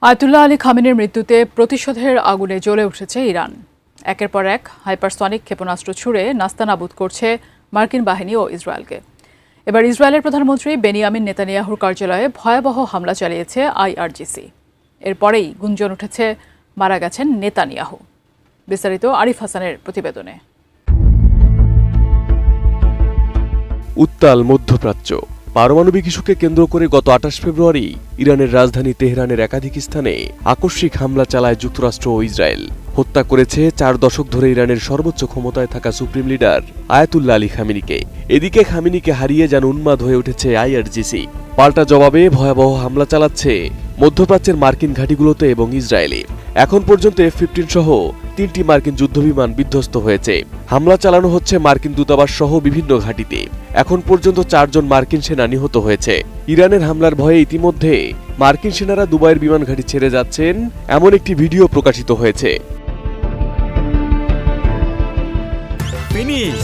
Ayatollah Ali খামেনির মৃত্যুতে প্রতিশোধের আগুনে জ্বলে উঠেছে ইরান। একের পর এক হাইপারসনিক ক্ষেপণাস্ত্র ছুড়ে নাস্তানাবুদ করছে মার্কিন বাহিনী ও ইসরায়েলকে। এবার ইসরায়েলের প্রধানমন্ত্রী বেনিয়ামিন নেতানিয়াহুর কার্যালয়ে ভয়াবহ হামলা চালিয়েছে আইআরজিসি। এরপরেই গুঞ্জন উঠেছে মারা গেছেন নেতানিয়াহু। বিস্তারিত আরিফ হাসানের প্রতিবেদনে। উত্তাল মধ্যপ্রাচ্য। পারমাণবিক ইস্যুকে কেন্দ্র করে গত ২৮ ফেব্রুয়ারি ইরানের রাজধানী তেহরানের একাধিক স্থানে আকস্মিক হামলা চালায় যুক্তরাষ্ট্র ও ইসরায়েল। হত্যা করেছে ৪ দশক ধরে ইরানের সর্বোচ্চ ক্ষমতায় থাকা সুপ্রিম লিডার আয়াতুল্লাহ আলী খামেনিকে। এদিকে খামেনিকে হারিয়ে যেন উন্মাদ হয়ে উঠেছে আইআরজিসি। পাল্টা জবাবে ভয়াবহ হামলা চালাচ্ছে মধ্যপ্রাচ্যের মার্কিন ঘাঁটিগুলোতে এবং ইসরায়েলে। এখন পর্যন্ত F-15 সহ ৩টি মার্কিন যুদ্ধবিমান বিধ্বস্ত হয়েছে। হামলা চালানো হচ্ছে মার্কিন দূতাবাস সহ বিভিন্ন ঘাঁটিতে। এখন পর্যন্ত ৪ জন মার্কিন সেনা নিহত হয়েছে। ইরানের হামলার ভয়ে ইতিমধ্যে মার্কিন সেনারা দুবাইয়ের বিমান ঘাঁটি ছেড়ে যাচ্ছেন এমন একটি ভিডিও প্রকাশিত হয়েছে। ফিনিশ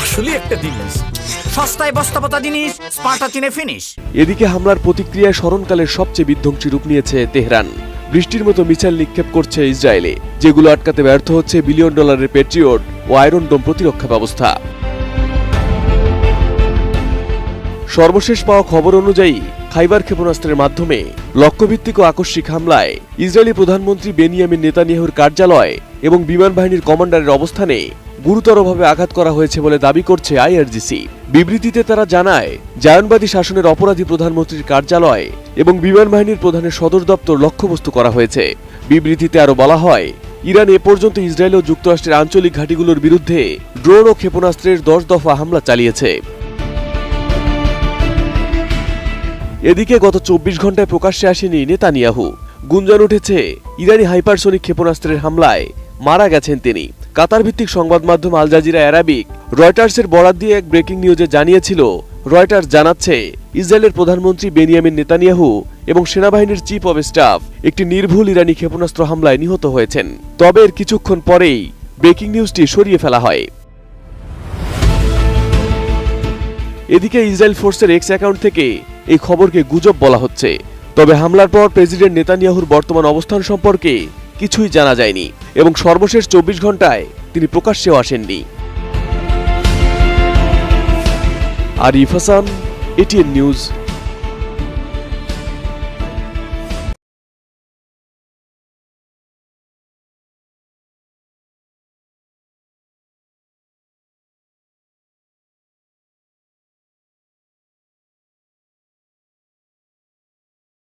আসলে একটা জিনিস, সস্তায় বস্তাপতা জিনিস, স্পার্টা চিনে ফিনিশ। এদিকে হামলার প্রতিক্রিয়ায় স্মরণকালের সবচেয়ে বিধ্বংসী রূপ নিয়েছে তেহরান। বৃষ্টির মতো মিসাইল নিক্ষেপ করছে ইসরায়েলে, যেগুলো আটকাতে ব্যর্থ হচ্ছে $1 বিলিয়ন পেট্রিয়ট ও আয়রন ডোম প্রতিরক্ষা ব্যবস্থা। সর্বশেষ পাওয়া খবর অনুযায়ী খাইবার ক্ষেপণাস্ত্রের মাধ্যমে লক্ষ্যভিত্তিক ও আকস্মিক হামলায় ইসরায়েলি প্রধানমন্ত্রী বেনিয়ামিন নেতানিয়াহুর কার্যালয় এবং বিমান বাহিনীর কমান্ডারের অবস্থানে গুরুতরভাবে আঘাত করা হয়েছে বলে দাবি করছে আইআরজিসি। বিবৃতিতে তারা জানায়, জায়নবাদী শাসনের অপরাধী প্রধানমন্ত্রীর কার্যালয় এবং বিমান বাহিনীর প্রধানের সদর দপ্তর লক্ষ্যবস্তু করা হয়েছে। বিবৃতিতে আরও বলা হয়, ইরান এ পর্যন্ত ইসরায়েল ও যুক্তরাষ্ট্রের আঞ্চলিক ঘাঁটিগুলোর বিরুদ্ধে ড্রোন ও ক্ষেপণাস্ত্রের 10 দফা হামলা চালিয়েছে। এদিকে গত ২৪ ঘন্টায় প্রকাশ্যে আসেনি নেতানিয়াহু। গুঞ্জন উঠেছে ইরানি হাইপারসনিক ক্ষেপণাস্ত্রের হামলায় মারা গেছেন তিনি। কাতার ভিত্তিক সংবাদ মাধ্যম আল জাজিরা অ্যারাবিক রয়টার্সের বরাত দিয়ে এক ব্রেকিং নিউজে জানিয়েছিল, রয়টার্স জানাচ্ছে ইসরায়েলের প্রধানমন্ত্রী বেনিয়ামিন নেতানিয়াহু এবং সেনাবাহিনীর চিফ অব স্টাফ একটি নির্ভুল ইরানি ক্ষেপণাস্ত্র হামলায় নিহত হয়েছেন। তবে এর কিছুক্ষণ পরেই ব্রেকিং নিউজটি সরিয়ে ফেলা হয়। এদিকে ইসরায়েল ফোর্সের এক্স অ্যাকাউন্ট থেকে এই খবরকে গুজব বলা হচ্ছে। তবে হামলার পর প্রেসিডেন্ট নেতানিয়াহুর বর্তমান অবস্থান সম্পর্কে কিছুই জানা যায়নি এবং সর্বশেষ ২৪ ঘন্টায় তিনি প্রকাশ্যেও আসেননি। Arif Hasan, ATN news.